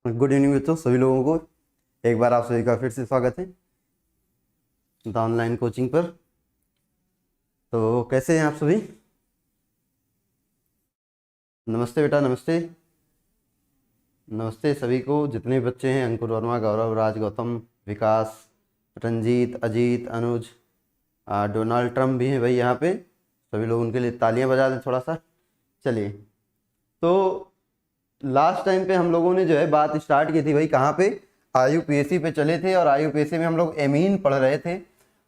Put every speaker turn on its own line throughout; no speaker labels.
Good evening बच्चों, सभी लोगों को एक बार आप सभी का फिर से स्वागत है द ऑनलाइन कोचिंग पर। तो कैसे हैं आप सभी? नमस्ते बेटा, नमस्ते। नमस्ते सभी को, जितने बच्चे हैं, अंकुर वर्मा, गौरव, राज, गौतम, विकास, रंजीत, अजीत, अनुज, डोनाल्ड ट्रम्प भी हैं भाई यहाँ पे। सभी लोग उनके लिए तालियां बजा दें थोड़ा सा। चलिए, तो लास्ट टाइम पे हम लोगों ने जो है बात स्टार्ट की थी भाई, कहाँ पे? आईयूपीएसी पे चले थे, और आईयूपीएसी में हम लोग एमीन पढ़ रहे थे।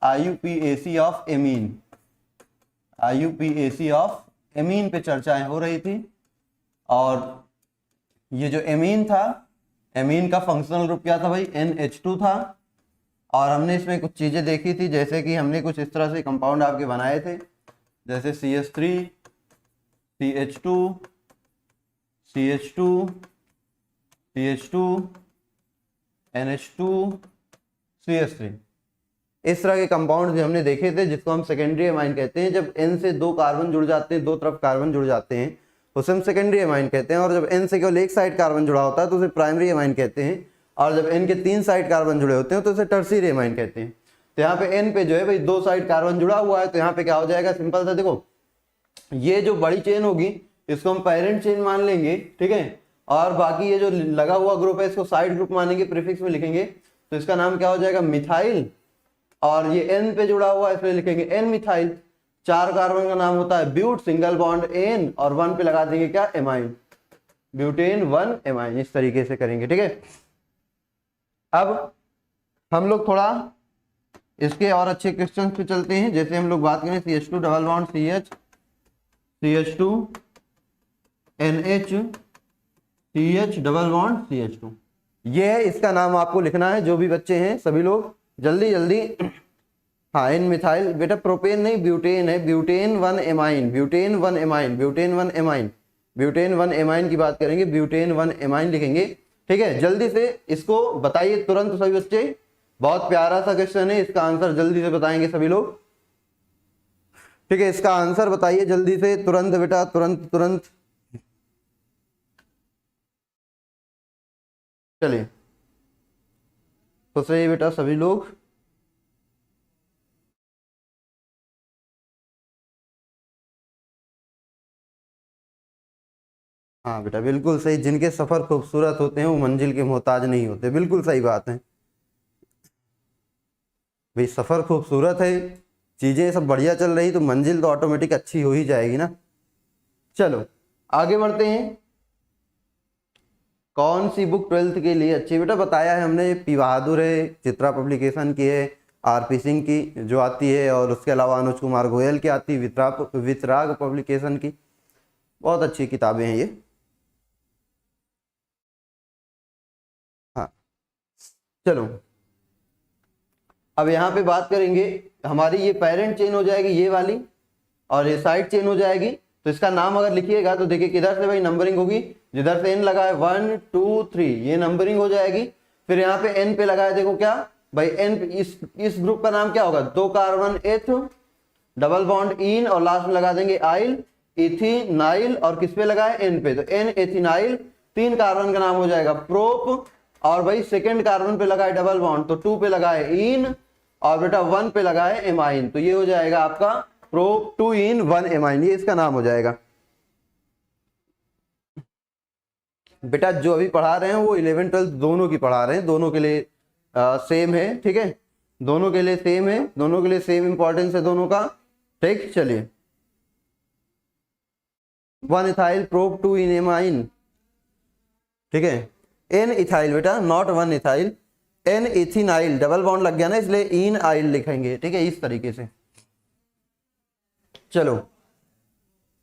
IUPAC of amine, IUPAC of amine पे चर्चाएं हो रही थी। और ये जो एमीन था, एमीन का फंक्शनल ग्रुप क्या था भाई? NH2 था। और हमने इसमें कुछ चीजें देखी थी, जैसे कि हमने कुछ इस तरह से कंपाउंड आपके बनाए थे, जैसे CH3, CH2, CH2, CH2, NH2, CH3। इस तरह के कंपाउंड भी हमने देखे थे, जिसको हम सेकेंडरी एमाइन कहते हैं। जब N से दो कार्बन जुड़ जाते हैं, दो तरफ कार्बन जुड़ जाते हैं, उसे हम सेकेंडरी एमाइन कहते हैं। और जब N से केवल एक साइड कार्बन जुड़ा होता है तो उसे प्राइमरी एमाइन कहते हैं। और जब N के तीन साइड कार्बन जुड़े होते हैं तो उसे टर्शियरी एमाइन कहते हैं। तो यहाँ पे N पे जो है भाई दो साइड कार्बन जुड़ा हुआ है, तो यहाँ पे क्या हो जाएगा? सिंपल सा देखो, ये जो बड़ी चेन होगी इसको हम पेरेंट चेन मान लेंगे, ठीक है। और बाकी ये जो लगा हुआ ग्रुप है इसको साइड ग्रुप मानेंगे, प्रीफिक्स में लिखेंगे। तो इसका नाम क्या हो जाएगा? मिथाइल। और ये N पे जुड़ा हुआ है इसलिए लिखेंगे N मिथाइल। चार कार्बन का नाम होता है ब्यूट, सिंगल बॉन्ड N, और वन पे लगा देंगे क्या? Amine, butane 1 amine. इस तरीके से करेंगे, ठीक है। अब हम लोग थोड़ा इसके और अच्छे क्वेश्चन पे चलते हैं। जैसे हम लोग बात करें CH2 double bond CH, CH2 NH, CH double bond CH2। ये है, इसका नाम आपको लिखना है। जो भी बच्चे हैं सभी लोग जल्दी जल्दी। हाँ, N मिथाइल बेटा, प्रोपेन नहीं ब्यूटेन है, butane 1 amine, butane 1 amine, butane 1 amine, butane 1 amine की बात करेंगे, ब्यूटेन 1 एमाइन लिखेंगे, ठीक है। जल्दी से इसको बताइए तुरंत सभी बच्चे। बहुत प्यारा सा क्वेश्चन है, इसका आंसर जल्दी से बताएंगे सभी लोग, ठीक है। इसका आंसर बताइए जल्दी से, तुरंत बेटा, तुरंत तुरंत। चलिए, खुश रहिए बेटा सभी लोग। हाँ बेटा, बिल्कुल सही। जिनके सफर खूबसूरत होते हैं वो मंजिल के मोहताज नहीं होते, बिल्कुल सही बात है भाई। सफर खूबसूरत है, चीजें सब बढ़िया चल रही, तो मंजिल तो ऑटोमेटिक अच्छी हो ही जाएगी ना। चलो आगे बढ़ते हैं। कौन सी बुक 12th के लिए अच्छी? बेटा बताया है हमने, पी बहादुर है, चित्रा पब्लिकेशन की है, RP सिंह की जो आती है, और उसके अलावा अनुज कुमार गोयल की आती है, वितराग पब्लिकेशन की। बहुत अच्छी किताबें हैं ये। हाँ, चलो अब यहाँ पे बात करेंगे। हमारी ये पेरेंट चेन हो जाएगी ये वाली, और ये साइड चेन हो जाएगी। तो इसका नाम अगर लिखिएगा तो देखिए किधर से भाई नंबरिंग होगी। जिधर से N लगा है 1 2 3, ये नंबरिंग हो जाएगी। फिर यहाँ पे N पे लगा है, देखो क्या भाई, N इस ग्रुप का नाम क्या होगा? दो कार्बन एथ, डबल बॉन्ड इन, और लास्ट में लगा देंगे आइल, इथिनाइल। और किस पे लगा है? N पे, तो N एथिनाइल। तीन कार्बन का नाम हो जाएगा प्रोप। और भाई सेकेंड कार्बन पे लगा है डबल बॉन्ड, तो 2 पे लगा है इन, और बेटा 1 पे लगा है एमाइन। तो ये हो जाएगा आपका प्रोप 2 इन 1 एमाइन, ये इसका नाम हो जाएगा। बेटा जो अभी पढ़ा रहे हैं वो 11 12 दोनों की पढ़ा रहे हैं, दोनों के लिए सेम है, ठीक है। दोनों के लिए सेम है, दोनों के लिए सेम इंपॉर्टेंस है दोनों का, ठीक। चलिए, 1 इथाइल प्रोप 2 इन एमाइन, ठीक है। N इथाइल बेटा, not 1 ethyl, N ethynyl, double bond लग गया ना इसलिए इन आइल लिखेंगे, ठीक है, इस तरीके से। चलो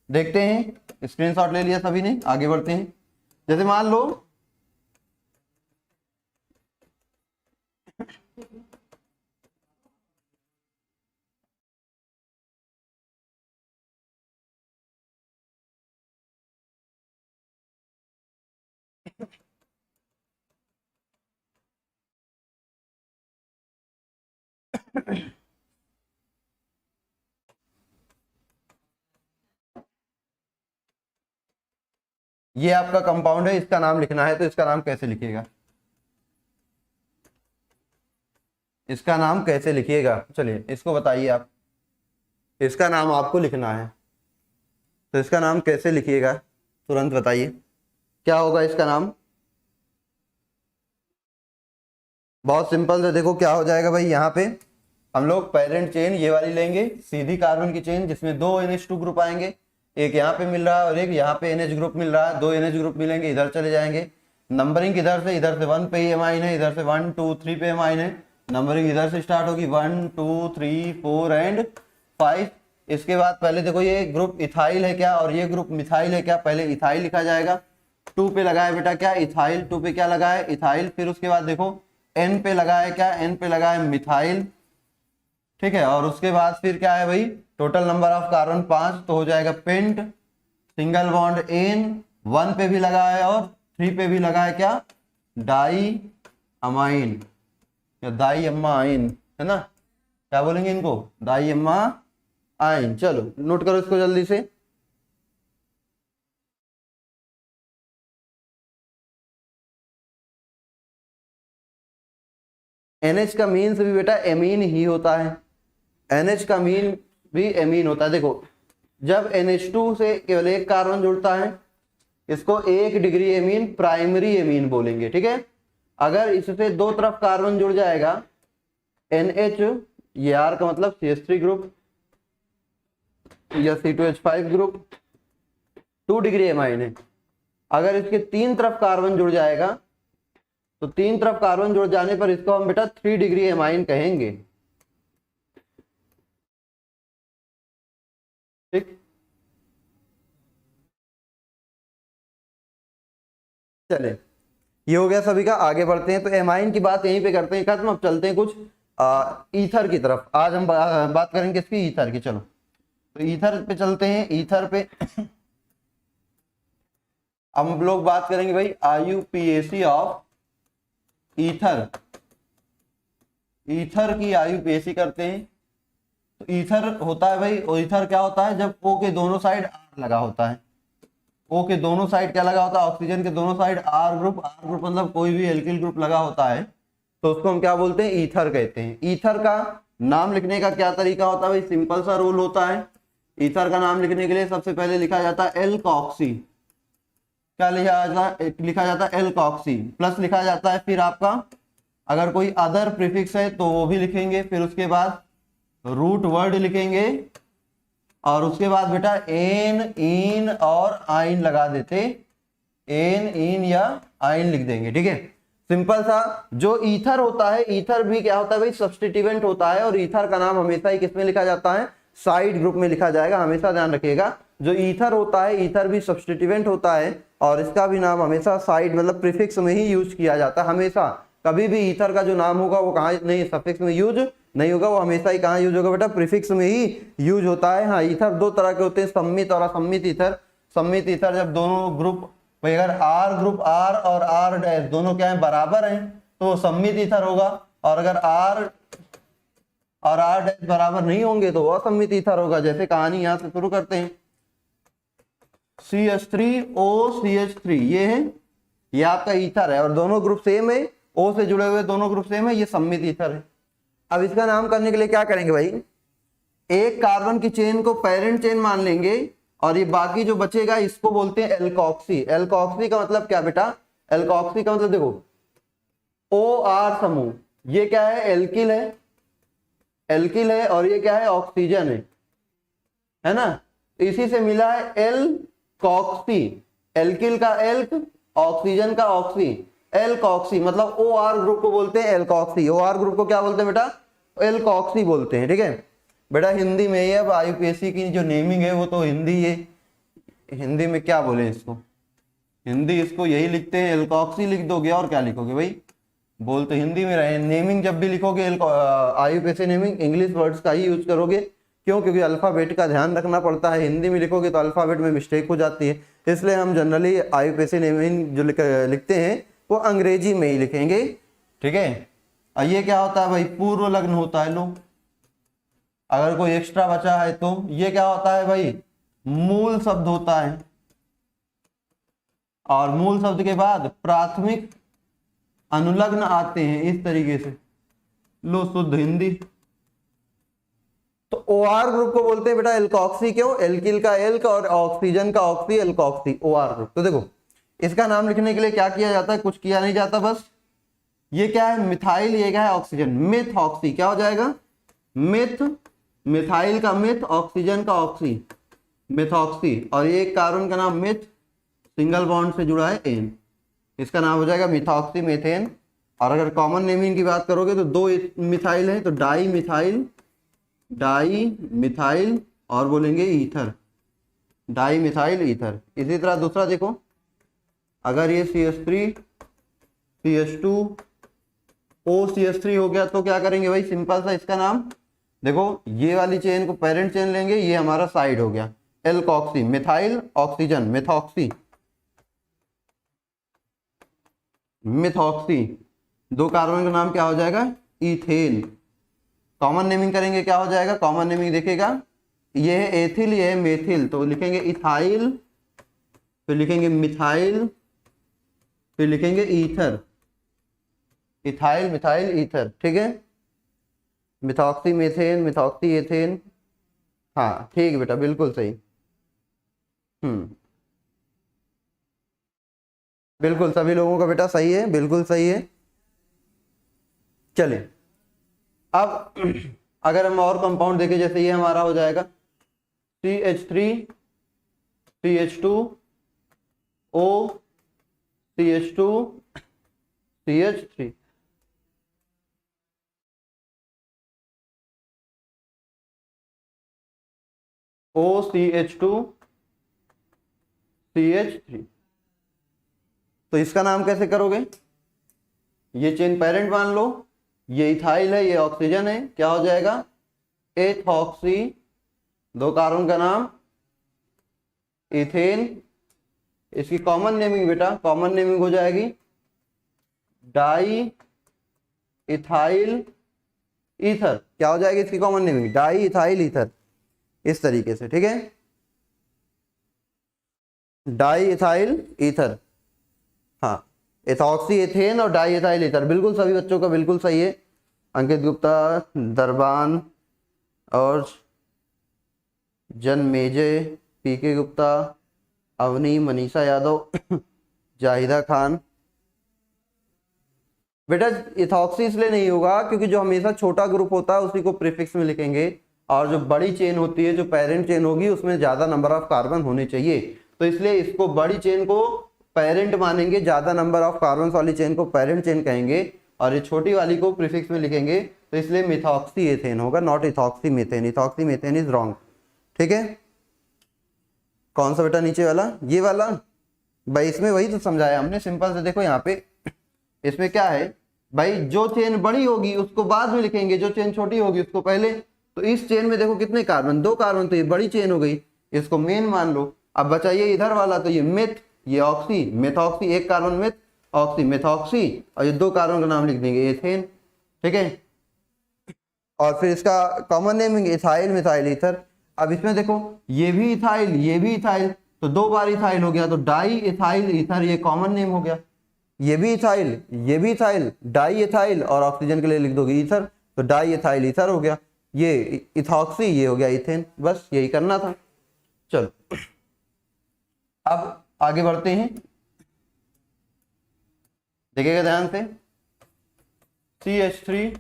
देखते हैं, स्क्रीनशॉट ले लिया सभी ने, आगे बढ़ते हैं। जैसे मान लो ये आपका कंपाउंड है, इसका नाम लिखना है, तो इसका नाम कैसे लिखिएगा, इसका नाम कैसे लिखिएगा, चलिए इसको बताइए आप, इसका नाम आपको लिखना है, तो इसका नाम कैसे लिखिएगा तुरंत बताइए, क्या होगा इसका नाम। बहुत सिंपल है, देखो क्या हो जाएगा भाई, यहाँ पे हम लोग पेरेंट चेन ये वाली लेंगे, सीधी कार्बन की चेन जिसमें दो NH2 ग्रुप आएंगे, एक यहाँ पे मिल रहा है और एक यहाँ पे NH ग्रुप मिल रहा है, दो NH ग्रुप मिलेंगे, इधर चले जाएंगे, नंबरिंग इधर से 1 पे ही एमाइन है, इधर से 1 2 3 पे एमाइन है, नंबरिंग इधर से स्टार्ट होगी 1 2 3 4 एंड 5। इसके बाद पहले देखो ये ग्रुप इथाइल है क्या और ये ग्रुप मिथाइल है क्या, पहले इथाइल लिखा जाएगा, 2 पे लगाए बेटा क्या इथाइल, 2 पे क्या लगाए इथाइल, फिर उसके बाद देखो N पे लगाए क्या, N पे लगाए मिथाइल, ठीक है, और उसके बाद फिर क्या है भाई, टोटल नंबर ऑफ कार्बन 5, तो हो जाएगा पेंट, सिंगल बॉन्ड N, 1 पे भी लगाए और 3 पे भी लगाए क्या डाई अमाइन या दाई अम्मा आइन, है ना, क्या बोलेंगे इनको, दाई अम्मा आइन। चलो नोट करो इसको जल्दी से, NH का मीन्स भी बेटा एमीन ही होता है, NH का मीन भी एमीन होता है। देखो जब NH2 से केवल एक कार्बन जुड़ता है इसको 1 डिग्री एमीन प्राइमरी एमीन बोलेंगे, ठीक है। अगर इससे दो तरफ कार्बन जुड़ जाएगा NH, ये R का मतलब CH3 ग्रुप या C2H5 ग्रुप 2 डिग्री एमाइन है। अगर इसके 3 तरफ कार्बन जुड़ जाएगा तो 3 तरफ कार्बन जुड़ जाने पर इसको हम बेटा 3 डिग्री एमाइन कहेंगे, ठीक। चले ये हो गया सभी का, आगे बढ़ते हैं, तो एमाइन की बात यहीं पे करते हैं खत्म। अब चलते हैं कुछ ईथर की तरफ, आज हम बात करेंगे इसकी ईथर की। चलो तो ईथर पे चलते हैं, ईथर पे अब हम लोग बात करेंगे भाई IUPAC ऑफ ईथर, ईथर की IUPAC करते हैं। तो ईथर होता है भाई, और ईथर क्या होता है, जब O के दोनों साइड R लगा होता है, O के दोनों साइड क्या लगा होता है, ऑक्सीजन के दोनों साइड R ग्रुप मतलब कोई भी एल्किल ग्रुप लगा होता है, तो उसको हम क्या बोलते हैं, ईथर कहते हैं। ईथर का नाम लिखने का क्या तरीका होता है भाई, सिंपल सा रूल होता है। ईथर का नाम लिखने के लिए सबसे पहले लिखा जाता है एल्कॉक्सी, क्या लिखा जाता है एल्कॉक्सी, प्लस लिखा जाता है फिर आपका अगर कोई अदर प्रीफिक्स है तो वो भी लिखेंगे, फिर उसके बाद रूट वर्ड लिखेंगे, और उसके बाद बेटा एन इन और आइन लगा देते, एन इन या आइन लिख देंगे, ठीक है। सिंपल सा। जो ईथर होता है, ईथर भी क्या होता है भाई, सब्स्टिट्यूएंट होता है, और ईथर का नाम हमेशा ही किसमें लिखा जाता है, साइड ग्रुप में लिखा जाएगा, हमेशा ध्यान रखिएगा। जो ईथर होता है, ईथर भी सब्स्टिट्यूएंट होता है और इसका भी नाम हमेशा साइड मतलब प्रीफिक्स में ही यूज किया जाता है हमेशा। कभी भी ईथर का जो नाम होगा वो कहाँ नहीं, सफिक्स में यूज नहीं होगा, वो हमेशा ही कहाँ यूज होगा बेटा, प्रीफिक्स में ही यूज होता है। हाँ, ईथर दो तरह के होते हैं, सम्मित और असम्मित ईथर। सम्मित ईथर जब दोनों ग्रुप भाई अगर आर ग्रुप आर और आर डैश दोनों क्या है, बराबर हैं, तो वो सम्मित ईथर होगा, और अगर आर और आर डैश बराबर नहीं होंगे तो वो असम्मित ईथर होगा। जैसे कहानी यहां से शुरू करते हैं, CH3OCH3 ये है, ये आपका ईथर है और दोनों ग्रुप सेम है, O से जुड़े हुए दोनों ग्रुप सेम है, ये सम्मित ईथर है। अब इसका नाम करने के लिए क्या करेंगे भाई, एक कार्बन की चेन को पेरेंट चेन मान लेंगे और ये बाकी जो बचेगा इसको बोलते हैं एल्कॉक्सी। एल्कॉक्सी का मतलब क्या बेटा, एल्कॉक्सी का मतलब देखो OR समूह, ये क्या है, एल्किल है, एल्किल है, और ये क्या है, ऑक्सीजन है ना, इसी से मिला है एल्कॉक्सी। एल्किल का एल्क, ऑक्सीजन का ऑक्सी, एल्कॉक्सी मतलब OR ग्रुप को बोलते हैं एल्कॉक्सी। OR ग्रुप को क्या बोलते हैं बेटा, एल्कॉक्सी बोलते हैं, ठीक है बेटा। हिंदी में ये अब IUPAC की जो नेमिंग है वो तो हिंदी है, हिंदी में क्या बोले इसको, हिंदी इसको यही लिखते हैं, एल्कॉक्सी लिख दोगे और क्या लिखोगे भाई, बोल तो हिंदी में रहे। नेमिंग जब भी लिखोगे IUPAC नेमिंग इंग्लिश वर्ड्स का ही यूज करोगे, क्यों, क्योंकि अल्फाबेट का ध्यान रखना पड़ता है। हिंदी में लिखोगे तो अल्फाबेट में मिस्टेक हो जाती है, इसलिए हम जनरली IUPAC नेमिंग जो लिखते हैं वो अंग्रेजी में ही लिखेंगे, ठीक है। और ये क्या होता है भाई, पूर्व लग्न होता है। लो अगर कोई एक्स्ट्रा बचा है तो ये क्या होता है भाई, मूल शब्द होता है, और मूल शब्द के बाद प्राथमिक अनुलग्न आते हैं इस तरीके से। लो शुद्ध हिंदी। तो OR ग्रुप को बोलते हैं बेटा एल्कोक्सी। क्यों? एल्किल का एल्क और ऑक्सीजन का ऑक्सी, एल्कोक्सी, OR ग्रुप। तो देखो इसका नाम लिखने के लिए क्या किया जाता है? कुछ किया नहीं जाता, बस ये क्या है मिथाइल, ये क्या है ऑक्सीजन, मिथऑक्सी। क्या हो जाएगा? मिथ, मिथाइल का मिथ, ऑक्सीजन का ऑक्सी, मिथऑक्सी। और ये एक कार्बन का नाम मिथ, सिंगल बॉन्ड से जुड़ा है एन, इसका नाम हो जाएगा मिथऑक्सी मेथेन। और अगर कॉमन नेमिंग की बात करोगे तो दो मिथाइल है तो डाई मिथाइल, डाई मिथाइल और बोलेंगे ईथर, डाई मिथाइल ईथर। इसी तरह दूसरा देखो, अगर ये CH3 CH2 OCH3 हो गया तो क्या करेंगे भाई? सिंपल सा इसका नाम देखो, ये वाली चेन को पेरेंट चेन लेंगे, ये हमारा साइड हो गया alkoxy, methyl oxygen, methoxy, methoxy. दो कार्बन का नाम क्या हो जाएगा? इथेन। कॉमन नेमिंग करेंगे क्या हो जाएगा? कॉमन नेमिंग देखिएगा, ये है एथिल, ये है मेथिल, तो लिखेंगे इथाइल, फिर लिखेंगे मिथाइल, फिर लिखेंगे ईथर, इथाइल मिथाइल ईथर। ठीक है, मिथॉक्सी मेथेन, मिथॉक्सी एथेन। हाँ ठीक है बेटा, बिल्कुल सही। बिल्कुल सभी लोगों का बेटा सही है, बिल्कुल सही है। चलिए अब अगर हम और कंपाउंड देखें, जैसे ये हमारा हो जाएगा CH3 CH2 O CH2 CH3। OCH2 CH3। तो इसका नाम कैसे करोगे? ये चेन पेरेंट मान लो, ये इथाइल है, ये ऑक्सीजन है, क्या हो जाएगा? एथॉक्सी, दो कार्बन का नाम इथेन। इसकी कॉमन नेमिंग बेटा, कॉमन नेमिंग हो जाएगी डाई इथाइल ईथर। क्या हो जाएगी इसकी common naming? Di ethyl ether, इस तरीके से। ठीक है, डाई इथाइल ईथर। हाँ, एथॉक्सी एथेन और डाई इथाइल ईथर, बिल्कुल सभी बच्चों का बिल्कुल सही है। अंकित गुप्ता, दरबान और जन्मेजय, PK गुप्ता, अवनी, मनीषा यादव, जाहिदा खान। बेटा इथॉक्सी इसलिए नहीं होगा क्योंकि जो हमेशा छोटा ग्रुप होता है उसी को प्रीफिक्स में लिखेंगे, और जो बड़ी चेन होती है, जो पेरेंट चेन होगी, उसमें ज्यादा नंबर ऑफ कार्बन होने चाहिए, तो इसलिए इसको बड़ी चेन को पेरेंट मानेंगे, ज्यादा नंबर ऑफ कार्बन वाली चेन को पेरेंट चेन कहेंगे, और ये छोटी वाली को प्रीफिक्स में लिखेंगे, तो इसलिए मिथॉक्सी एथेन होगा, not ethoxy methane. Ethoxy methane is wrong. ठीक है, कौन सा बेटा नीचे वाला? ये वाला भाई, इसमें वही तो समझाया हमने सिंपल से। देखो यहाँ पे इसमें क्या है भाई, जो चेन बड़ी होगी उसको बाद में लिखेंगे, जो चेन छोटी होगी उसको पहले। तो इस चेन में देखो कितने कार्बन? दो कार्बन, तो ये बड़ी चेन हो गई, इसको मेन मान लो। अब बचाइए इधर वाला, तो ये मिथ, ये ऑक्सी, मेथॉक्सी, एक कार्बन मिथ, ऑक्सी, मेथॉक्सी, और ये दो कार्बन का नाम लिख देंगे एथेन। ठीक है, और फिर इसका common naming ethyl methyl ether. अब इसमें देखो ये भी इथाइल, ये भी इथाइल, तो दो बार इथाइल हो गया, तो डाई इथाइल ईथर, ये कॉमन नेम हो गया। ये भी इथाइल, ये भी इथाइल, डाई इथाइल, और ऑक्सीजन के लिए लिख दोगे ईथर, तो डाई इथाइल ईथर हो गया। ये इथॉक्सी, ये हो गया इथेन। बस यही करना था। चलो अब आगे बढ़ते हैं, देखिएगा ध्यान से। CH3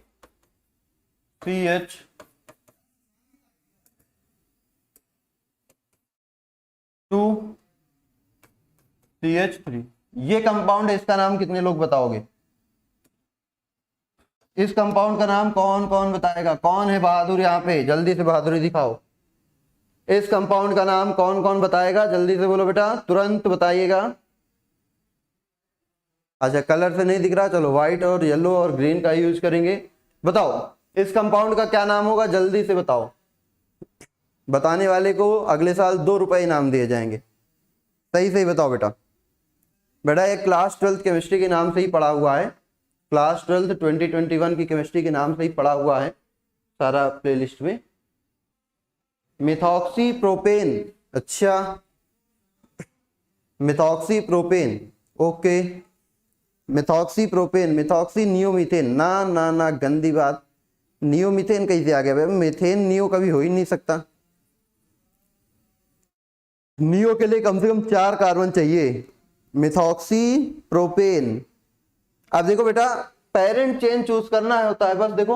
CH2 CH3, ये कंपाउंड है, इसका नाम कितने लोग बताओगे? इस कंपाउंड का नाम कौन कौन बताएगा? कौन है बहादुर यहाँ पे? जल्दी से बहादुरी दिखाओ। इस कंपाउंड का नाम कौन कौन बताएगा? जल्दी से बोलो बेटा, तुरंत बताइएगा। अच्छा, कलर से नहीं दिख रहा, चलो व्हाइट और येलो और ग्रीन का यूज करेंगे। बताओ इस कंपाउंड का क्या नाम होगा? जल्दी से बताओ। बताने वाले को अगले साल 2 रुपए इनाम दिए जाएंगे। सही सही बताओ बेटा। बेटा ये क्लास 12th केमिस्ट्री के नाम से ही पढ़ा हुआ है, क्लास 12th 2021 की केमिस्ट्री के नाम से ही पढ़ा हुआ है सारा प्लेलिस्ट में। मिथॉक्सी प्रोपेन, अच्छा methoxy propane, okay, methoxy propane, methoxy neomethane, ना ना ना गंदी बात, नियोमीथेन कैसे आ गया भाई, मीथेन नियो कभी हो ही नहीं सकता, नियो के लिए कम से कम 4 कार्बन चाहिए, मिथॉक्सी प्रोपेन। अब देखो बेटा पेरेंट चेन चूज करना है होता है, बस देखो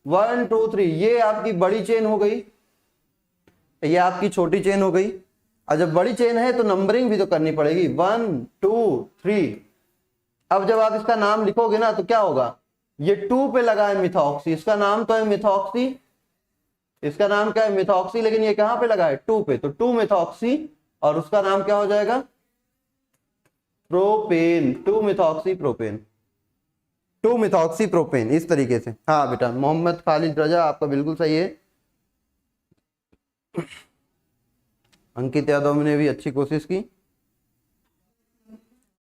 1 2 3, ये आपकी बड़ी चेन हो गई, ये आपकी छोटी चेन हो गई, और जब बड़ी चेन है तो नंबरिंग भी तो करनी पड़ेगी 1 2 3। अब जब आप इसका नाम लिखोगे ना तो क्या होगा, ये 2 पे लगा है मिथॉक्सी, इसका नाम तो है मिथॉक्सी, इसका नाम क्या है मिथॉक्सी, लेकिन ये कहां पे लगा है 2 पे, तो 2 मिथॉक्सी, और उसका नाम क्या हो जाएगा propane, 2 methoxy propane, 2 methoxy propane, इस तरीके से। हाँ बेटा मोहम्मद खालिद रजा आपका बिल्कुल सही है, अंकित यादव ने भी अच्छी कोशिश की,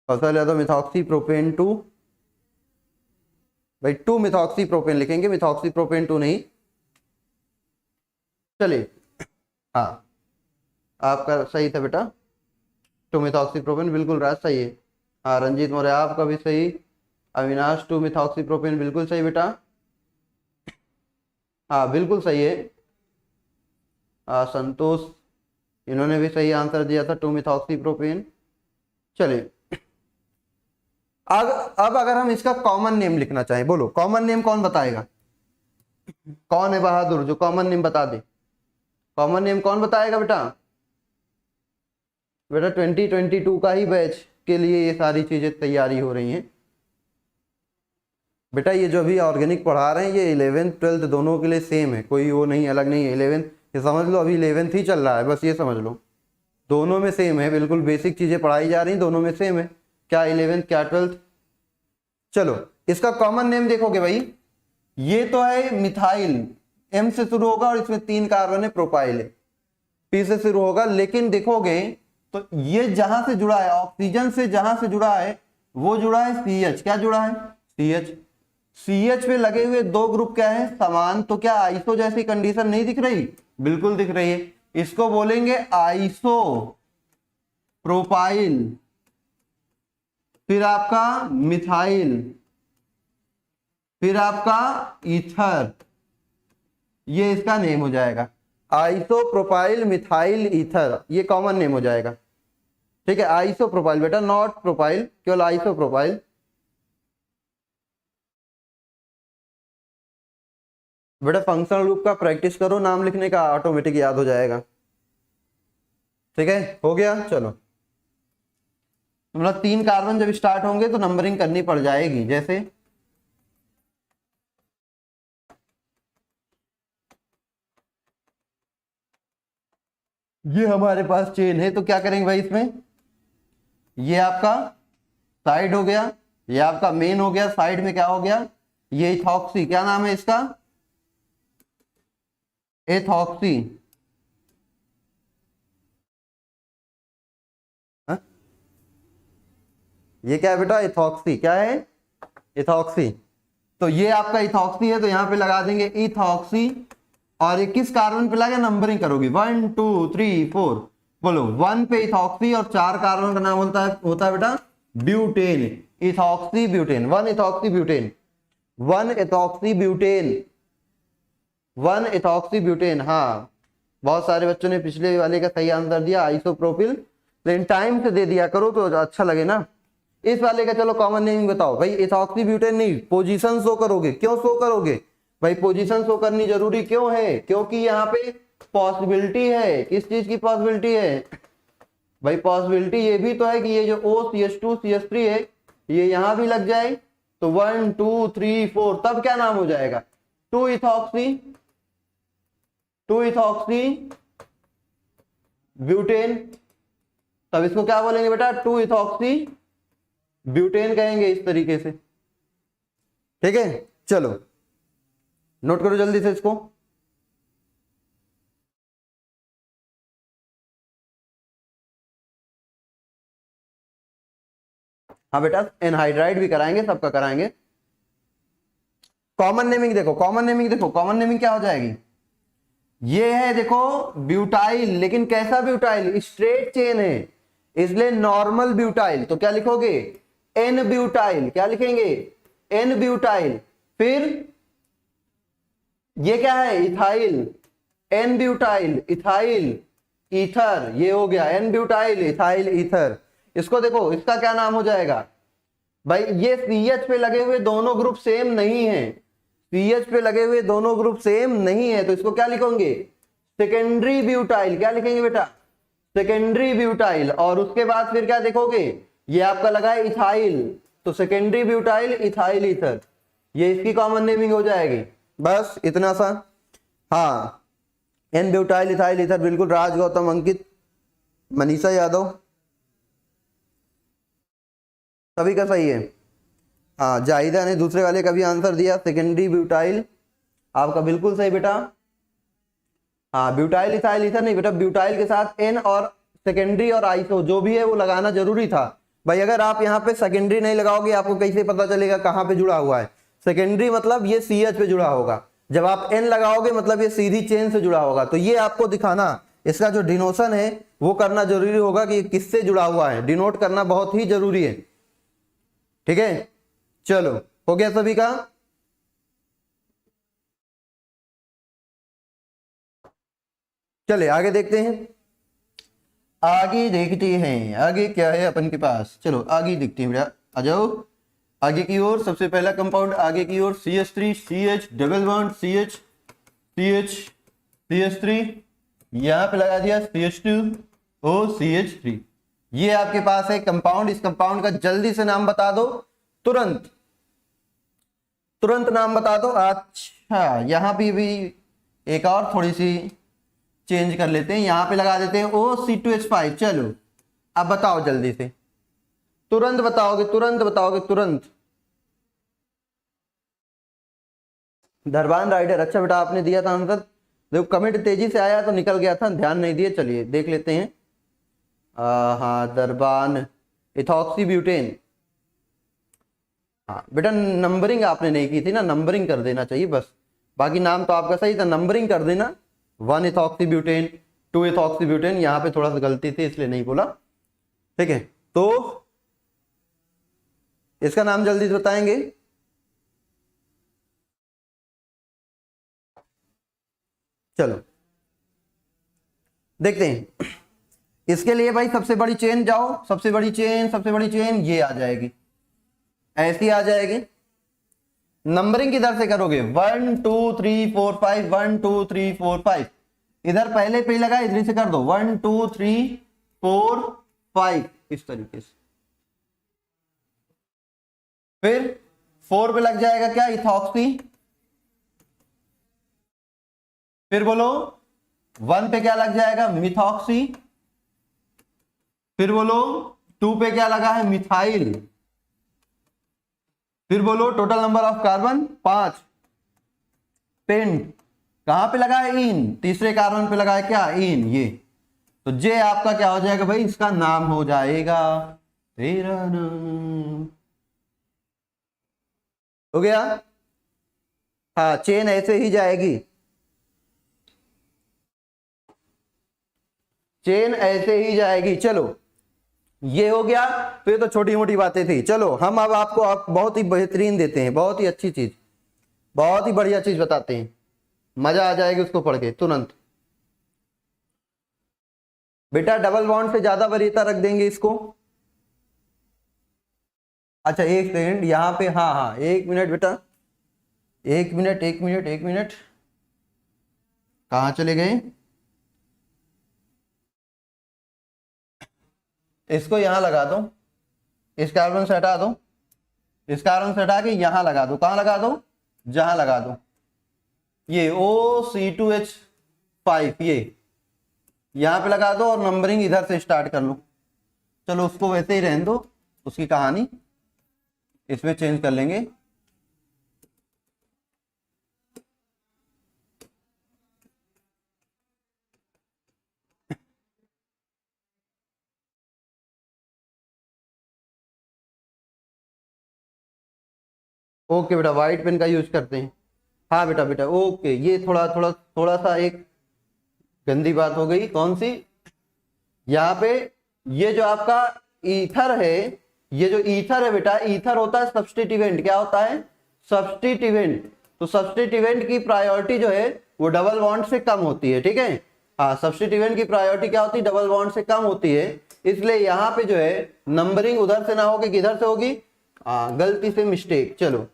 कौशल यादव मिथॉक्सी प्रोपेन 2, भाई 2 मिथॉक्सी प्रोपेन लिखेंगे, मिथॉक्सी प्रोपेन 2 नहीं, चलिए। हाँ आपका सही था बेटा, 2 मिथॉक्सी प्रोपेन बिल्कुल राज सही है। हाँ रंजीत मौर्य आपका भी सही, अविनाश 2 मिथॉक्सी प्रोपेन बिल्कुल सही बेटा, हाँ बिल्कुल सही है। संतोष इन्होंने भी सही आंसर दिया था 2 मिथॉक्सी प्रोपेन। चलिए अब अगर हम इसका कॉमन नेम लिखना चाहें, बोलो कॉमन नेम कौन बताएगा, कौन है बहादुर जो कॉमन नेम बता दे, कॉमन नेम कौन बताएगा बेटा, बेटा 2022 का ही बैच के लिए ये सारी चीजें तैयारी हो रही हैं बेटा, ये जो अभी ऑर्गेनिक पढ़ा रहे हैं ये 11th 12th दोनों के लिए सेम है, कोई वो नहीं अलग नहीं है, 11th ये समझ लो अभी 11th ही चल रहा है, बस ये समझ लो दोनों में सेम है, बिल्कुल बेसिक चीजें पढ़ाई जा रही दोनों में सेम है, क्या 11th क्या 12th। चलो इसका कॉमन नेम देखोगे भाई, ये तो है मिथाइल, एम से शुरू होगा और इसमें 3 कार्बन है, प्रोपाइल है, पी से शुरू होगा, लेकिन देखोगे तो ये जहां से जुड़ा है ऑक्सीजन से, जहां से जुड़ा है वो जुड़ा है CH, क्या जुड़ा है CH, CH पे लगे हुए 2 ग्रुप क्या है समान, तो क्या आइसो जैसी कंडीशन नहीं दिख रही, बिल्कुल दिख रही है, इसको बोलेंगे आइसो प्रोपाइल, फिर आपका मिथाइल, फिर आपका ईथर, ये इसका नेम हो जाएगा आइसो प्रोपाइल मिथाइल ईथर, ये कॉमन नेम हो जाएगा, ठीक है, आइसो प्रोपाइल बेटा, नॉट प्रोपाइल, केवल आइसो प्रोपाइल। बेटा फंक्शनल ग्रुप का प्रैक्टिस करो, नाम लिखने का ऑटोमेटिक याद हो जाएगा, ठीक है हो गया। चलो मतलब 3 कार्बन जब स्टार्ट होंगे तो नंबरिंग करनी पड़ जाएगी, जैसे ये हमारे पास चेन है तो क्या करेंगे भाई, इसमें ये आपका साइड हो गया, ये आपका मेन हो गया, साइड में क्या हो गया, ये इथॉक्सी, क्या नाम है इसका एथॉक्सी, ये क्या है बेटा इथॉक्सी, क्या है इथॉक्सी, तो ये आपका इथॉक्सी है तो यहां पे लगा देंगे इथॉक्सी, और ये किस कार्बन पे लगा नंबरिंग करोगे 1 2 3 4, बोलो 1 पे इथॉक्सी और 4 कार्बन का नाम होता है बेटा butane, ethoxy butane, 1 ethoxy butane, 1 ethoxy butane, 1 ethoxy butane. हाँ बहुत सारे बच्चों ने पिछले वाले का सही आंसर दिया आइसोप्रोपिल, लेकिन टाइम से दे दिया करो तो अच्छा लगे ना। इस वाले का चलो कॉमन नेमिंग बताओ भाई, इथॉक्सी ब्यूटेन नहीं, पोजीशन शो करोगे, क्यों शो करोगे भाई, पोजीशन शो करनी जरूरी क्यों है, क्योंकि यहाँ पे पॉसिबिलिटी है, किस चीज की पॉसिबिलिटी है भाई, पॉसिबिलिटी ये भी तो है कि ये जो OCH2 CH3 है ये यहां भी लग जाए, तो 1 2 3 4 तब क्या नाम हो जाएगा 2 इथॉक्सी, 2 इथॉक्सी ब्यूटेन, तब इसको क्या बोलेंगे बेटा 2 इथॉक्सी ब्यूटेन कहेंगे, इस तरीके से, ठीक है। चलो नोट करो जल्दी से इसको, हाँ बेटा एनहाइड्राइड भी कराएंगे, सबका कराएंगे। कॉमन नेमिंग देखो, कॉमन नेमिंग देखो, कॉमन नेमिंग क्या हो जाएगी, ये है देखो ब्यूटाइल, लेकिन कैसा ब्यूटाइल स्ट्रेट चेन है, इसलिए नॉर्मल ब्यूटाइल, तो क्या लिखोगे, एन ब्यूटाइल, क्या लिखेंगे, एन ब्यूटाइल। फिर ये क्या है, ethyl, N butyl, ethyl ether, ये हो गया एन ब्यूटाइल इथाइल ईथर। इसको देखो, इसका क्या नाम हो जाएगा भाई, ये CH पे लगे हुए दोनों ग्रुप सेम नहीं है, CH पे लगे हुए दोनों ग्रुप सेम नहीं है, तो इसको क्या लिखोगे, सेकेंडरी ब्यूटाइल, क्या लिखेंगे बेटा, सेकेंडरी ब्यूटाइल। और उसके बाद फिर क्या देखोगे, ये आपका लगा है इथाइल, तो सेकेंडरी ब्यूटाइल इथाइल ईथर, ये इसकी कॉमन नेमिंग हो जाएगी। बस इतना सा। हाँ, एन ब्यूटाइल इथाइल ईथर, बिल्कुल। राज गौतम, अंकित, मनीषा यादव, सभी का सही है। हाँ, जाहिदा ने दूसरे वाले का भी आंसर दिया, सेकेंडरी ब्यूटाइल, आपका बिल्कुल सही बेटा। हाँ, ब्यूटाइल इथाइल ईथर नहीं बेटा, ब्यूटाइल के साथ एन और सेकेंडरी और आइसो जो भी है वो लगाना जरूरी था भाई। अगर आप यहाँ पे सेकेंडरी नहीं लगाओगे, आपको कैसे पता चलेगा कहाँ पे जुड़ा हुआ है। सेकेंडरी मतलब ये CH पे जुड़ा होगा, जब आप एन लगाओगे मतलब ये सीधी चेन से जुड़ा होगा। तो ये आपको दिखाना, इसका जो डिनोशन है वो करना जरूरी होगा कि किससे जुड़ा हुआ है, डिनोट करना बहुत ही जरूरी है। ठीक है, चलो हो गया सभी का। चले आगे देखते हैं, आगे देखते हैं आगे क्या है अपन के पास। चलो आगे देखते हैं बेटा, आ जाओ आगे की ओर। सबसे पहला कंपाउंड आगे की ओर, CH3 CH double bond CH CH CH3, यहां पे लगा दिया CH2 O CH3। ये आपके पास है कंपाउंड। इस कंपाउंड का जल्दी से नाम बता दो, तुरंत तुरंत नाम बता दो। अच्छा, यहां पे भी एक और थोड़ी सी चेंज कर लेते हैं, यहां पे लगा देते हैं OC2H5। चलो अब बताओ जल्दी से, तुरंत बताओगे, तुरंत बताओगे, तुरंत। दरबान राइडर, अच्छा बेटा आपने दिया था आंसर। देखो कमेंट तेजी से आया तो निकल गया था, ध्यान नहीं दिए। चलिए देख लेते हैं। हाँ, दरबान इथॉक्सी ब्यूटेन। हाँ बेटा, नंबरिंग आपने नहीं की थी ना, नंबरिंग कर देना चाहिए बस। बाकी नाम तो आपका सही था, नंबरिंग कर देना। 1 इथॉक्सी ब्यूटेन, 2 इथॉक्सी ब्यूटेन, यहाँ पे थोड़ा सा गलती थी इसलिए नहीं बोला। ठीक है, तो इसका नाम जल्दी से बताएंगे। चलो देखते हैं। इसके लिए भाई सबसे बड़ी चेन जाओ, सबसे बड़ी चेन, सबसे बड़ी चेन ये आ जाएगी, ऐसी आ जाएगी। नंबरिंग किधर से करोगे, 1 2 3 4 5, 1 2 3 4 5। इधर पहले पे लगा, इधर से कर दो 1 2 3 4 5, इस तरीके से। फिर 4 पे लग जाएगा क्या, इथॉक्सी। फिर बोलो 1 पे क्या लग जाएगा, मिथॉक्सी। फिर बोलो 2 पे क्या लगा है, मिथाइल। फिर बोलो total number of carbon 5, pent. कहां पे लगा है, इन। तीसरे कार्बन पे लगा है क्या, इन, ये। तो जे आपका क्या हो जाएगा भाई, इसका नाम हो जाएगा, तेरा नाम हो गया। हाँ, चेन ऐसे ही जाएगी, चेन ऐसे ही जाएगी। चलो ये हो गया। तो ये तो छोटी मोटी बातें थी। चलो हम अब आपको बहुत ही बेहतरीन देते हैं, बहुत ही अच्छी चीज, बहुत ही बढ़िया चीज बताते हैं, मजा आ जाएगी उसको पढ़ के तुरंत। बेटा डबल बॉन्ड से ज्यादा वरीयता रख देंगे इसको। अच्छा एक सेकंड यहाँ पे, हाँ हाँ 1 मिनट बेटा, 1 मिनट 1 मिनट 1 मिनट, कहाँ चले गए। इसको यहां लगा दो, इस कार्बन से हटा दो, इस कार्बन से हटा के यहां लगा दो। कहां लगा दो, जहां लगा दो। ये OC2H5 ये यहां पे लगा दो और नंबरिंग इधर से स्टार्ट कर लो। चलो उसको वैसे ही रहने दो, उसकी कहानी इसमें चेंज कर लेंगे। ओके बेटा, व्हाइट पेन का यूज करते हैं। हाँ बेटा बेटा ओके। ये थोड़ा थोड़ा थोड़ा सा एक गंदी बात हो गई, कौन सी, यहाँ पे ये जो आपका ईथर है, ये जो ईथर है बेटा, ईथर होता है सब्स्टिट्यूएंट। क्या होता है? सब्स्टिट्यूएंट। तो सब्स्टिट्यूएंट की प्रायोरिटी जो है वो डबल बॉन्ड से कम होती है, ठीक है। हाँ, सब्स्टिट्यूएंट की प्रायोरिटी क्या होती है? डबल बॉन्ड से कम होती है। इसलिए यहाँ पे जो है नंबरिंग उधर से ना होगी, किधर से होगी? हाँ, गलती से मिस्टेक, चलो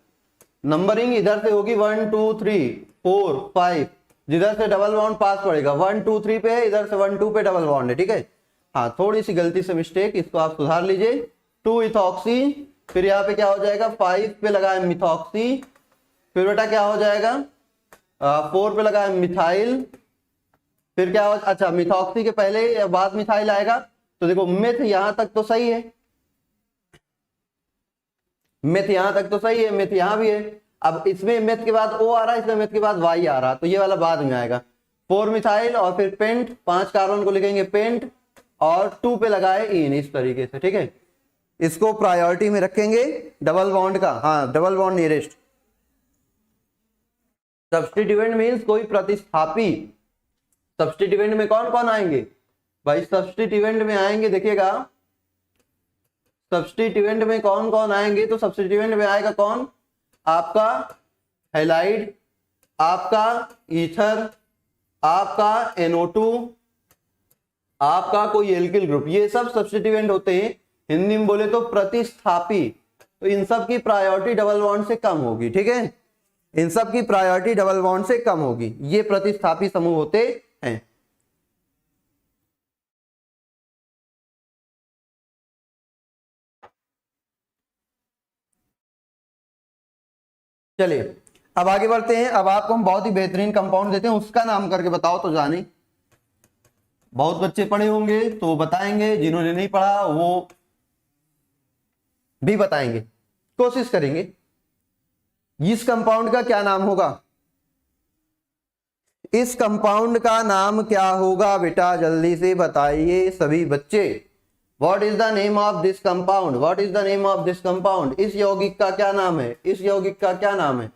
नंबरिंग इधर से होगी 1 2 3 4 5, जिधर से डबल बॉन्ड पास पड़ेगा 1 2 3 पे है, इधर से 1 2 पे डबल बॉन्ड है, ठीक है। हाँ, थोड़ी सी गलती से मिस्टेक, इसको आप सुधार लीजिए। 2 इथॉक्सी, फिर यहाँ पे क्या हो जाएगा? 5 पे लगा है मिथॉक्सी, फिर बेटा क्या हो जाएगा? 4 पे लगा है मिथाइल, फिर क्या हो, अच्छा मिथॉक्सी के पहले या बाद मिथाइल आएगा। तो देखो मिथ यहां तक तो सही है, मिथ यहां तक तो सही है, मिथ यहां भी है। अब इसमें मिथ के बाद ओ आ रहा है, इसमें मिथ के बाद वाई आ रहा है, तो ये वाला बाद में आएगा। 4 मिथाइल और फिर पेंट, 5 कार्बन को लिखेंगे पेंट, और 2 पे लगाए इन, इस तरीके से, ठीक है। इसको प्रायोरिटी में रखेंगे डबल बॉन्ड का। हाँ, double bond nearest. Substituent means कोई प्रतिस्थापी। सब्स्टिट्यूएंट में कौन कौन आएंगे भाई? सब्स्टिट्यूएंट में आएंगे, देखिएगा सब्स्टिट्यूएंट में कौन कौन आएंगे। तो सब्स्टिट्यूएंट में आएगा कौन? आपका हैलाइड, आपका ईथर, आपका NO2, आपका कोई एल्किल ग्रुप, ये सब सब्स्टिट्यूएंट होते हैं। हिंदी में बोले तो प्रतिस्थापी। तो इन सब की प्रायोरिटी डबल बॉन्ड से कम होगी, ठीक है। इन सब की प्रायोरिटी डबल बॉन्ड से कम होगी, ये प्रतिस्थापी समूह होते हैं। चलिए अब आगे बढ़ते हैं। अब आपको हम बहुत ही बेहतरीन कंपाउंड देते हैं, उसका नाम करके बताओ तो जाने। बहुत बच्चे पढ़े होंगे तो बताएंगे, जिन्होंने नहीं पढ़ा वो भी बताएंगे, कोशिश करेंगे। इस कंपाउंड का क्या नाम होगा? इस कंपाउंड का नाम क्या होगा बेटा? जल्दी से बताइए सभी बच्चे। What is the name of this compound? What is the name of this compound? इस यौगिक का क्या नाम है? इस यौगिक का क्या नाम है?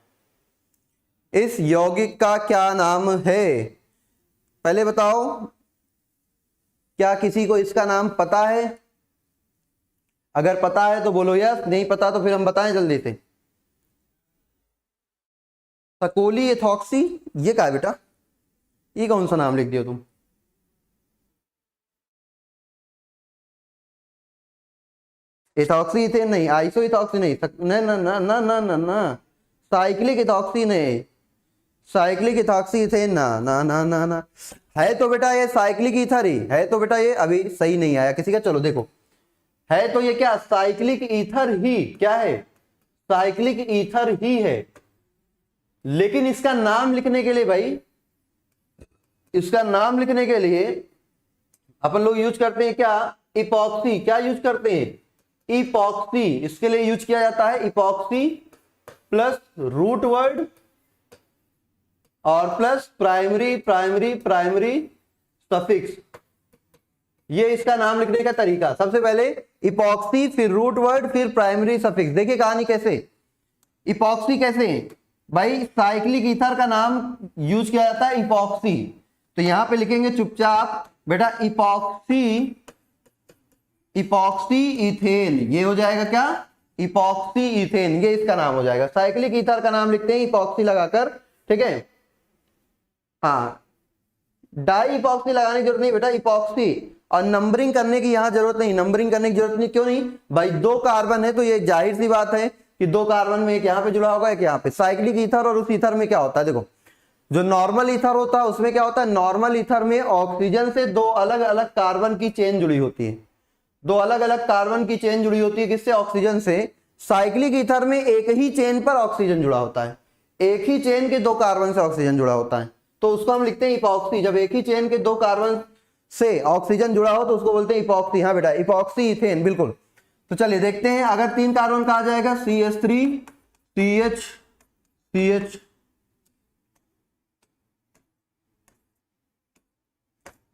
इस यौगिक का क्या नाम है? पहले बताओ, क्या किसी को इसका नाम पता है? अगर पता है तो बोलो यस, नहीं पता तो फिर हम बताएं जल्दी से। सकोली एथॉक्सी, ये क्या है बेटा? ये कौन सा नाम लिख दियो तुम? इथॉक्सी इथेन नहीं, आइसो इथॉक्सी नहीं, ना ना ना ना ना ना ना, साइक्लिक इथॉक्सी नहीं, साइक्लिक इथॉक्सी इथेन ना ना ना ना ना। है तो बेटा ये साइक्लिक ईथर ही है, तो बेटा ये अभी सही नहीं आया किसी का। चलो देखो, है तो ये क्या? साइक्लिक ईथर ही। क्या है? साइक्लिक ईथर ही है। लेकिन इसका नाम लिखने के लिए भाई, इसका नाम लिखने के लिए अपन लोग यूज करते हैं क्या? इपॉक्सी। क्या यूज करते हैं? इपॉक्सी। इसके लिए यूज किया जाता है इपॉक्सी प्लस रूट वर्ड और plus primary primary primary suffix. ये इसका नाम लिखने का तरीका। सबसे पहले इपॉक्सी, फिर रूट वर्ड, फिर प्राइमरी सफिक्स। देखिए कहानी कैसे। इपॉक्सी कैसे भाई? साइक्लिक ईथर का नाम यूज किया जाता है इपॉक्सी। तो यहां पे लिखेंगे चुपचाप बेटा इपॉक्सी, इपॉक्सी इथेन। ये हो जाएगा क्या? इपॉक्सी इथेन, ये इसका नाम हो जाएगा। साइक्लिक ईथर का नाम लिखते हैं इपॉक्सी लगाकर, ठीक है। हाँ, डाई इपॉक्सी लगाने की जरूरत नहीं बेटा, इपॉक्सी। और नंबरिंग करने की यहां जरूरत नहीं, नंबरिंग करने की जरूरत नहीं। क्यों नहीं भाई? 2 कार्बन है तो ये जाहिर सी बात है कि 2 कार्बन में एक यहां पे जुड़ा होगा, एक यहां पे। साइक्लिक ईथर और उस ईथर में क्या होता है? देखो, जो नॉर्मल ईथर होता है उसमें क्या होता है? नॉर्मल ईथर में ऑक्सीजन से 2 अलग अलग कार्बन की चेन जुड़ी होती है। 2 अलग अलग कार्बन की चेन जुड़ी होती है, किससे? ऑक्सीजन से। साइक्लिक ईथर में एक ही चेन पर ऑक्सीजन जुड़ा होता है, एक ही चेन के 2 कार्बन से ऑक्सीजन जुड़ा होता है, तो उसको हम लिखते हैं इपॉक्सी। जब एक ही चेन के 2 कार्बन से ऑक्सीजन जुड़ा हो तो उसको बोलते हैं इपॉक्सी। हाँ बेटा, इपॉक्सी इथेन, बिल्कुल। तो चलिए देखते हैं, अगर 3 कार्बन का आ जाएगा CH3 CH CH,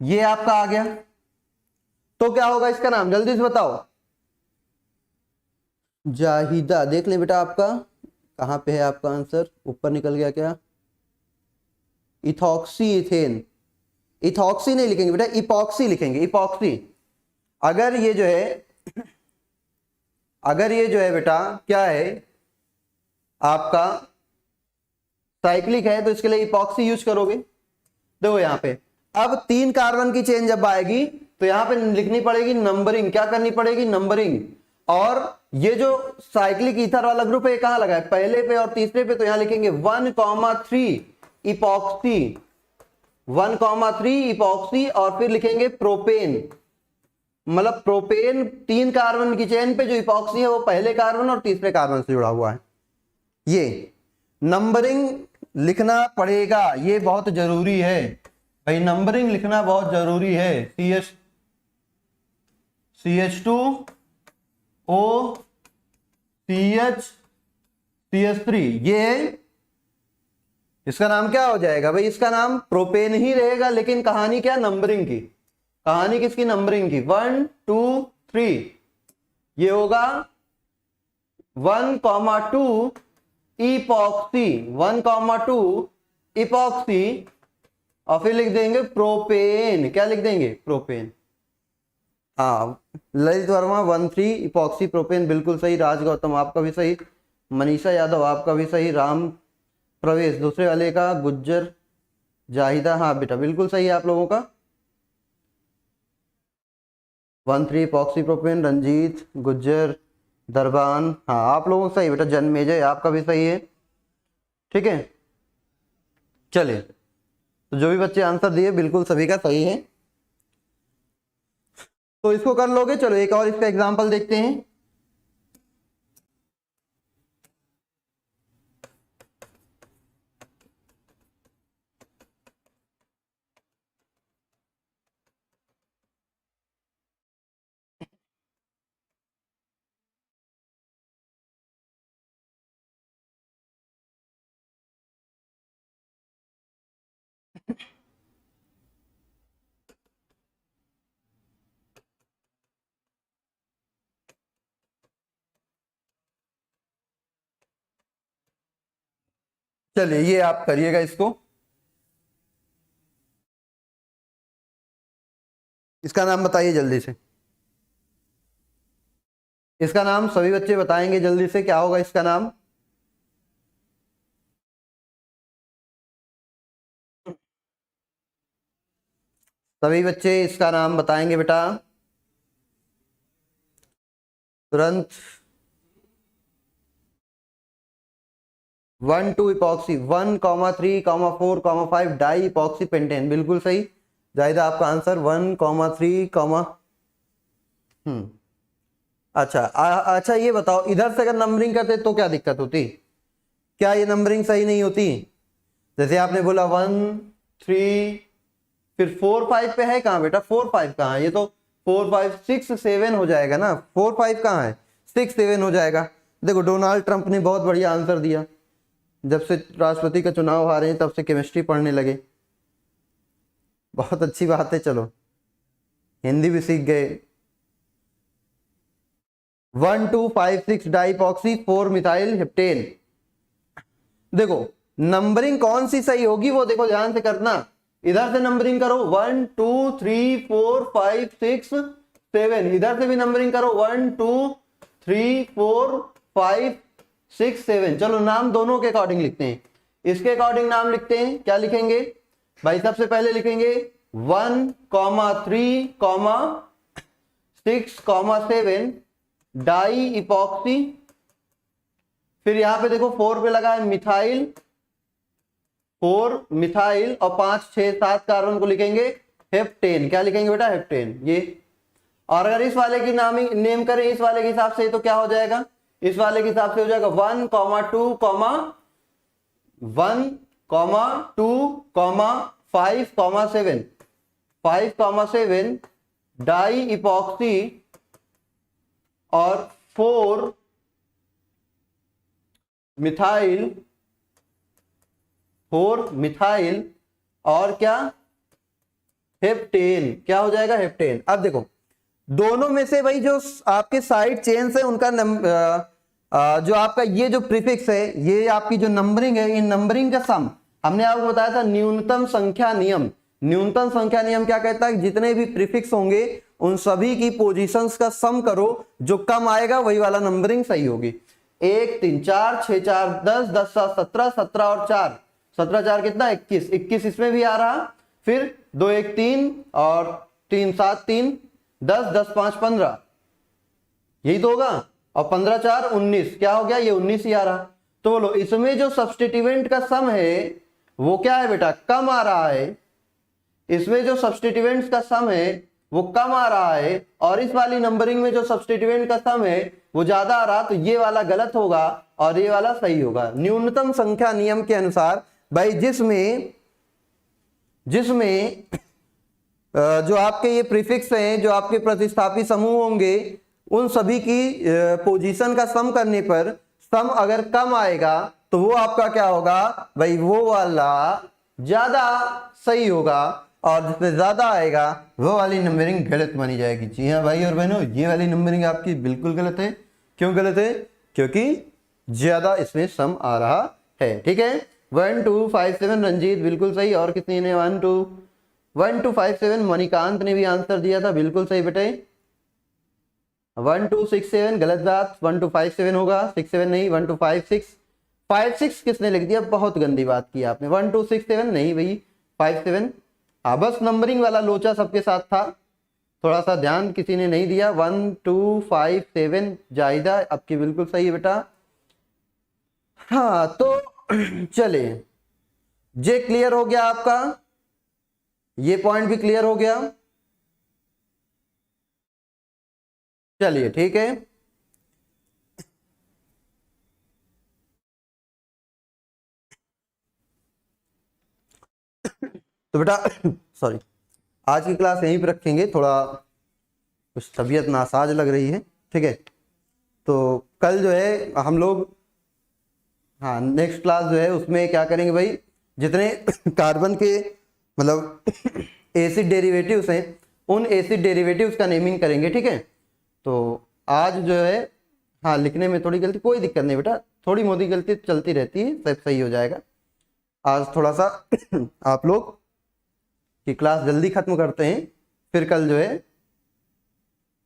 ये आपका आ गया, तो क्या होगा इसका नाम? जल्दी से बताओ। जाहिदा, देख ले बेटा आपका कहां पे है आपका आंसर, ऊपर निकल गया क्या? Ethoxy ethane. इथॉक्सी नहीं लिखेंगे बेटा, इपॉक्सी लिखेंगे, इपॉक्सी। अगर ये जो है बेटा क्या है आपका साइक्लिक है तो इसके लिए इपॉक्सी यूज करोगे। देखो यहाँ पे अब 3 कार्बन की चेन जब आएगी तो यहाँ पे लिखनी पड़ेगी नंबरिंग, क्या करनी पड़ेगी नंबरिंग। और ये जो साइक्लिक ईथर वाला ग्रुप है कहाँ लगा है, पहले पे और तीसरे पे, तो यहाँ लिखेंगे 1,3 इपॉक्सी, 1,3 इपॉक्सी और फिर लिखेंगे प्रोपेन। मतलब प्रोपेन 3 कार्बन की चेन पे जो इपॉक्सी है वो पहले कार्बन और तीसरे कार्बन से जुड़ा हुआ है। ये नंबरिंग लिखना पड़ेगा, ये बहुत जरूरी है भाई, नंबरिंग लिखना बहुत जरूरी है। CH2O CH CH3 ये इसका नाम क्या हो जाएगा भाई, इसका नाम प्रोपेन ही रहेगा, लेकिन कहानी क्या नंबरिंग की, कहानी किसकी नंबरिंग की, 1 2 3 ये होगा 1,2 इपॉक्सी, 1,2 इपॉक्सी और फिर लिख देंगे प्रोपेन, क्या लिख देंगे प्रोपेन। हाँ ललित वर्मा 1,3 इपॉक्सी प्रोपेन बिल्कुल सही, राज गौतम आपका भी सही, मनीषा यादव आपका भी सही, राम प्रवेश दूसरे वाले का, गुज्जर जाहिदा हाँ बेटा बिल्कुल सही है आप लोगों का, 1,3 इपॉक्सी प्रोपेन, रंजीत गुज्जर दरबान हाँ आप लोगों का सही बेटा, जन्मेजय आपका भी सही है। ठीक है चलिए, तो जो भी बच्चे आंसर दिए बिल्कुल सभी का सही है, तो इसको कर लोगे। चलो एक और इसका एग्जांपल देखते हैं। चलिए ये आप करिएगा इसको, इसका नाम बताइए जल्दी से, इसका नाम सभी बच्चे बताएंगे जल्दी से, क्या होगा इसका नाम। सभी बच्चे इसका नाम बताएंगे बेटा तुरंत। 1 2 इपॉक्सी, 1,3,4,5 डाई इपॉक्सी पेंटेन बिल्कुल सही, जाहिदा आपका आंसर 1,3, अच्छा अच्छा ये बताओ इधर से अगर नंबरिंग करते तो क्या दिक्कत होती, क्या ये नंबरिंग सही नहीं होती। जैसे आपने बोला 1 3 फिर 4 5 पे है कहाँ बेटा, 4 5 कहाँ है, ये तो 4 5 6 7 हो जाएगा ना, 4 5 कहाँ है 6 7 हो जाएगा। देखो डोनाल्ड ट्रंप ने बहुत बढ़िया आंसर दिया, जब से राष्ट्रपति का चुनाव हारे हैं तब से केमिस्ट्री पढ़ने लगे, बहुत अच्छी बात है, चलो हिंदी भी सीख गए। 1 2 5 6 डाइपॉक्सी 4 मिथाइल हेप्टेन। देखो नंबरिंग कौन सी सही होगी वो देखो ध्यान से करना, इधर से नंबरिंग करो 1 2 3 4 5 6 7, इधर से भी नंबरिंग करो 1 2 3 4 5 6 7। चलो नाम दोनों के अकॉर्डिंग लिखते हैं, इसके अकॉर्डिंग नाम लिखते हैं, क्या लिखेंगे भाई, सबसे पहले लिखेंगे 1 3 6 7 डाई इपॉक्सी, फिर यहां पे देखो 4 पे लगा है मिथाइल, 4 मिथाइल और 5 6 7 कार्बन को लिखेंगे हेप्टेन, क्या लिखेंगे बेटा हेप्टेन ये। और अगर इस वाले की नेम करें इस वाले के हिसाब से तो क्या हो जाएगा, इस वाले के हिसाब से हो जाएगा 1 2 1 2 5 7 डाई इपॉक्सी और 4 मिथाइल और क्या हेप्टेन, क्या हो जाएगा हेप्टेन। अब देखो दोनों में से भाई जो आपके साइड चेन्स है उनका जो आपका ये जो प्रीफिक्स है, ये आपकी जो नंबरिंग है, इन नंबरिंग का सम हमने आपको बताया था न्यूनतम संख्या नियम। न्यूनतम संख्या नियम क्या कहता है, जितने भी प्रीफिक्स होंगे उन सभी की पोजीशंस का सम करो, जो कम आएगा वही वाला नंबरिंग सही होगी। 1 3 4 6 4 10 10 7 17 17 और 4 17 4 कितना 21 21 इसमें भी आ रहा, फिर 2 1 3 और 3 7 3 10 10 5 15 यही तो होगा, और 15 4 19 क्या हो गया, ये 19 ही आ रहा। तो बोलो इसमें जो सब्स्टिट्यूएंट का सम है वो क्या है बेटा, कम आ रहा है। इसमें जो सब्स्टिट्यूएंट्स का सम है वो कम आ रहा है, और इस वाली नंबरिंग में जो सब्स्टिट्यूएंट का सम है वो ज्यादा आ रहा, तो ये वाला गलत होगा और ये वाला सही होगा। न्यूनतम संख्या नियम के अनुसार भाई जिसमें जो आपके ये प्रीफिक्स हैं, जो आपके प्रतिस्थापी समूह होंगे, उन सभी की पोजीशन का सम करने पर सम अगर कम आएगा तो वो आपका क्या होगा भाई, वो वाला ज्यादा सही होगा, और जिसमें ज्यादा आएगा वो वाली नंबरिंग गलत मानी जाएगी। जी हाँ भाई और बहनों, ये वाली नंबरिंग आपकी बिल्कुल गलत है। क्यों गलत है, क्योंकि ज्यादा इसमें सम आ रहा है। ठीक है, 1 2 5 7 रंजीत बिल्कुल सही, और कितनी ने 1 2 5 7 मणिकांत ने भी आंसर दिया था, बिल्कुल सही बेटे। 1 2 6 7 गलत बात, 1 2 5 7 होगा, 6 7 नहीं, 1 2 5 6 5 6 किसने लिख दिया, बहुत गंदी बात की आपने। 1 2 6 7 नहीं भाई, 5 7। हाँ बस नंबरिंग वाला लोचा सबके साथ था, थोड़ा सा ध्यान किसी ने नहीं दिया। 1 2 5 7 जायदा आपकी बिल्कुल सही है बेटा। हाँ तो चले, ये क्लियर हो गया आपका, ये पॉइंट भी क्लियर हो गया। चलिए ठीक है, तो बेटा सॉरी, आज की क्लास यहीं पर रखेंगे, थोड़ा कुछ तबीयत नासाज लग रही है। ठीक है, तो कल जो है हम लोग, हाँ नेक्स्ट क्लास जो है उसमें क्या करेंगे भाई, जितने कार्बन के मतलब एसिड डेरिवेटिव्स हैं उन एसिड डेरिवेटिव्स का नेमिंग करेंगे। ठीक है, तो आज जो है, हाँ लिखने में थोड़ी गलती, कोई दिक्कत नहीं बेटा, थोड़ी मोदी गलती चलती रहती है, सब सही हो जाएगा। आज थोड़ा सा आप लोग की क्लास जल्दी खत्म करते हैं, फिर कल जो है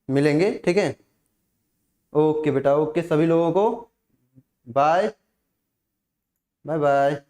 मिलेंगे। ठीक है, ओके बेटा, ओके सभी लोगों को बाय बाय बाय।